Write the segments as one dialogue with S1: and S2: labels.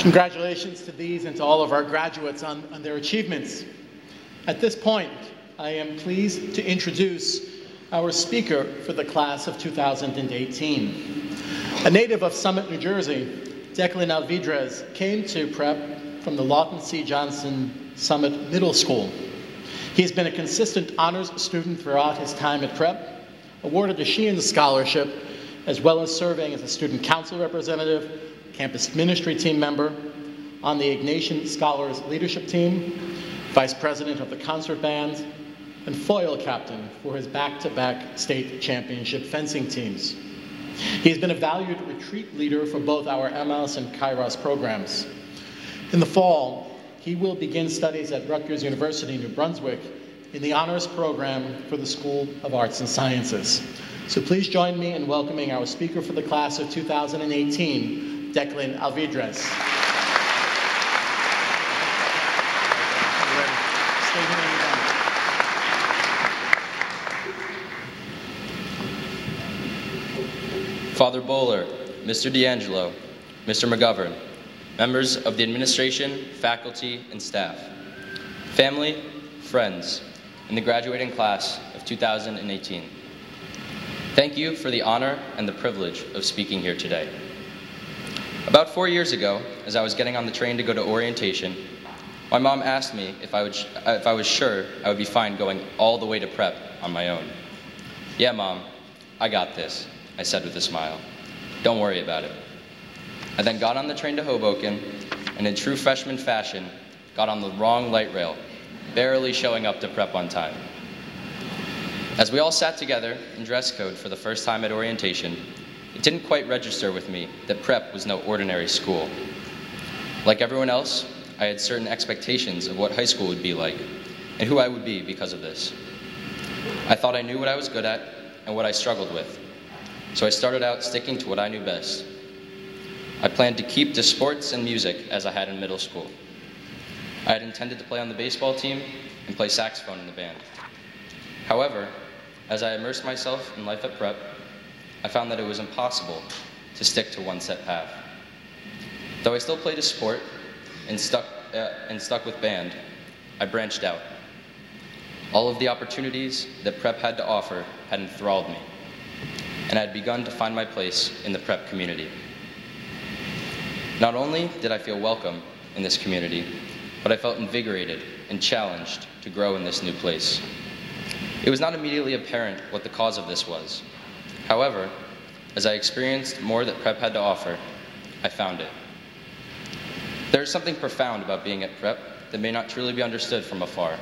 S1: Congratulations to these and to all of our graduates on their achievements. At this point, I am pleased to introduce our speaker for the class of 2018. A native of Summit, New Jersey, Declan Alvidrez came to prep from the Lawton C. Johnson Summit Middle School. He's been a consistent honors student throughout his time at prep, awarded a Sheehan Scholarship, as well as serving as a student council representative, campus ministry team member, on the Ignatian Scholars Leadership Team, vice president of the concert band, and foil captain for his back-to-back state championship fencing teams. He has been a valued retreat leader for both our Emmaus and Kairos programs. In the fall, he will begin studies at Rutgers University, New Brunswick, in the honors program for the School of Arts and Sciences. So please join me in welcoming our speaker for the class of 2018, Declan Alvidrez.
S2: Father Bowler, Mr. D'Angelo, Mr. McGovern, members of the administration, faculty, and staff, family, friends, and the graduating class of 2018. Thank you for the honor and the privilege of speaking here today. About 4 years ago, as I was getting on the train to go to orientation, my mom asked me if I was sure I would be fine going all the way to prep on my own. "Yeah, Mom, I got this," I said with a smile. "Don't worry about it." I then got on the train to Hoboken, and in true freshman fashion, got on the wrong light rail, barely showing up to prep on time. As we all sat together in dress code for the first time at orientation, it didn't quite register with me that prep was no ordinary school. Like everyone else, I had certain expectations of what high school would be like, and who I would be because of this. I thought I knew what I was good at and what I struggled with, so I started out sticking to what I knew best. I planned to keep to sports and music as I had in middle school. I had intended to play on the baseball team and play saxophone in the band. However, as I immersed myself in life at prep, I found that it was impossible to stick to one set path. Though I still played a sport and stuck with band, I branched out. All of the opportunities that prep had to offer had enthralled me, and I had begun to find my place in the prep community. Not only did I feel welcome in this community, but I felt invigorated and challenged to grow in this new place. It was not immediately apparent what the cause of this was. However, as I experienced more that prep had to offer, I found it. There is something profound about being at prep that may not truly be understood from afar,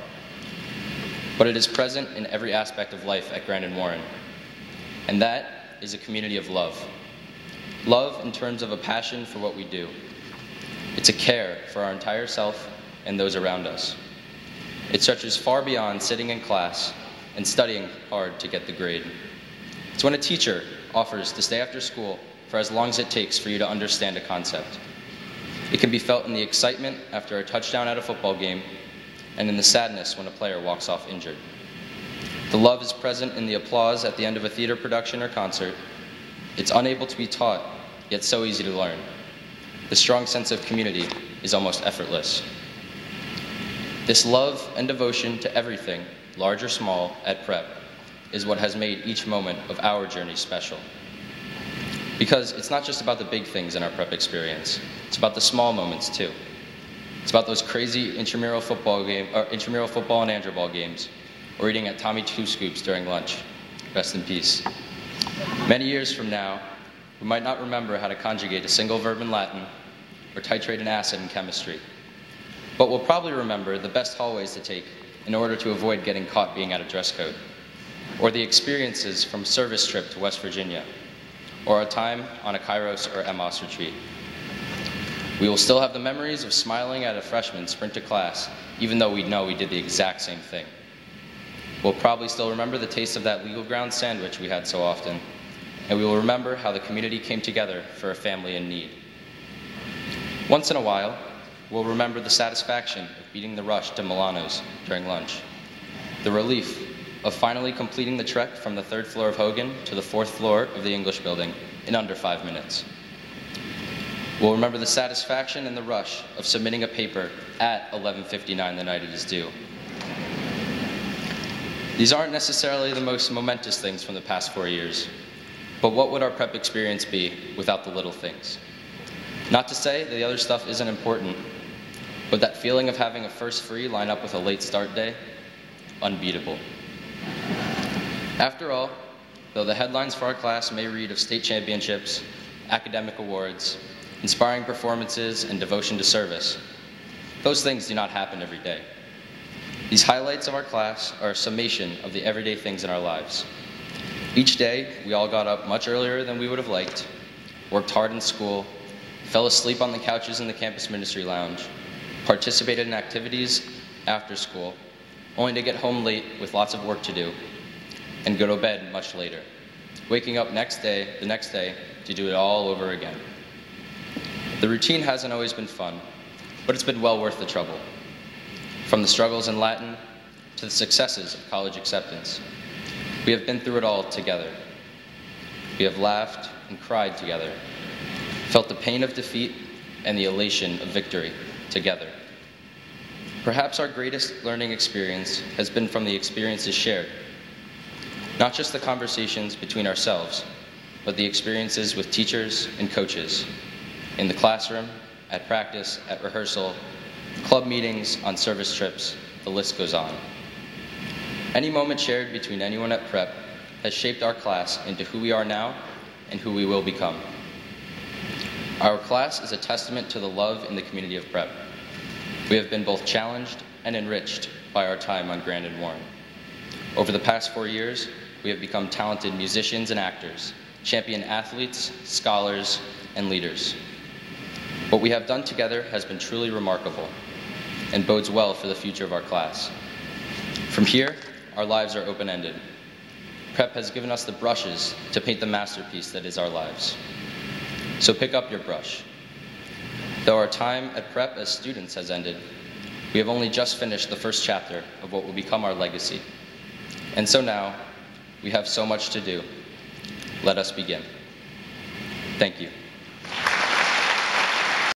S2: but it is present in every aspect of life at Grandin Warren, and that is a community of love. Love in terms of a passion for what we do. It's a care for our entire self and those around us. It stretches far beyond sitting in class and studying hard to get the grade. It's when a teacher offers to stay after school for as long as it takes for you to understand a concept. It can be felt in the excitement after a touchdown at a football game and in the sadness when a player walks off injured. The love is present in the applause at the end of a theater production or concert. It's unable to be taught, yet so easy to learn. The strong sense of community is almost effortless. This love and devotion to everything, large or small, at prep is what has made each moment of our journey special. Because it's not just about the big things in our prep experience, it's about the small moments too. It's about those crazy intramural football and Andrew ball games, or eating at Tommy Two Scoops during lunch. Rest in peace. Many years from now, we might not remember how to conjugate a single verb in Latin or titrate an acid in chemistry, but we'll probably remember the best hallways to take in order to avoid getting caught being out of dress code, or the experiences from service trip to West Virginia, or a time on a Kairos or Emmaus retreat. We will still have the memories of smiling at a freshman sprint to class, even though we know we did the exact same thing. We'll probably still remember the taste of that legal ground sandwich we had so often, and we will remember how the community came together for a family in need. Once in a while, we'll remember the satisfaction of beating the rush to Milano's during lunch, the relief of finally completing the trek from the 3rd floor of Hogan to the 4th floor of the English building in under 5 minutes. We'll remember the satisfaction and the rush of submitting a paper at 11:59 the night it is due. These aren't necessarily the most momentous things from the past 4 years, but what would our prep experience be without the little things? Not to say that the other stuff isn't important, but that feeling of having a first free line up with a late start day, unbeatable. After all, though the headlines for our class may read of state championships, academic awards, inspiring performances, and devotion to service, those things do not happen every day. These highlights of our class are a summation of the everyday things in our lives. Each day, we all got up much earlier than we would have liked, worked hard in school, fell asleep on the couches in the campus ministry lounge, participated in activities after school, only to get home late with lots of work to do, and go to bed much later, waking up the next day to do it all over again. The routine hasn't always been fun, but it's been well worth the trouble. From the struggles in Latin to the successes of college acceptance, we have been through it all together. We have laughed and cried together, felt the pain of defeat and the elation of victory together. Perhaps our greatest learning experience has been from the experiences shared, not just the conversations between ourselves, but the experiences with teachers and coaches, in the classroom, at practice, at rehearsal, club meetings, on service trips, the list goes on. Any moment shared between anyone at prep has shaped our class into who we are now and who we will become. Our class is a testament to the love in the community of prep. We have been both challenged and enriched by our time on Grand and Warren. Over the past 4 years, we have become talented musicians and actors, champion athletes, scholars, and leaders. What we have done together has been truly remarkable and bodes well for the future of our class. From here, our lives are open-ended. Prep has given us the brushes to paint the masterpiece that is our lives. So pick up your brush. Though our time at prep as students has ended, we have only just finished the first chapter of what will become our legacy. And so now, we have so much to do. Let us begin. Thank you.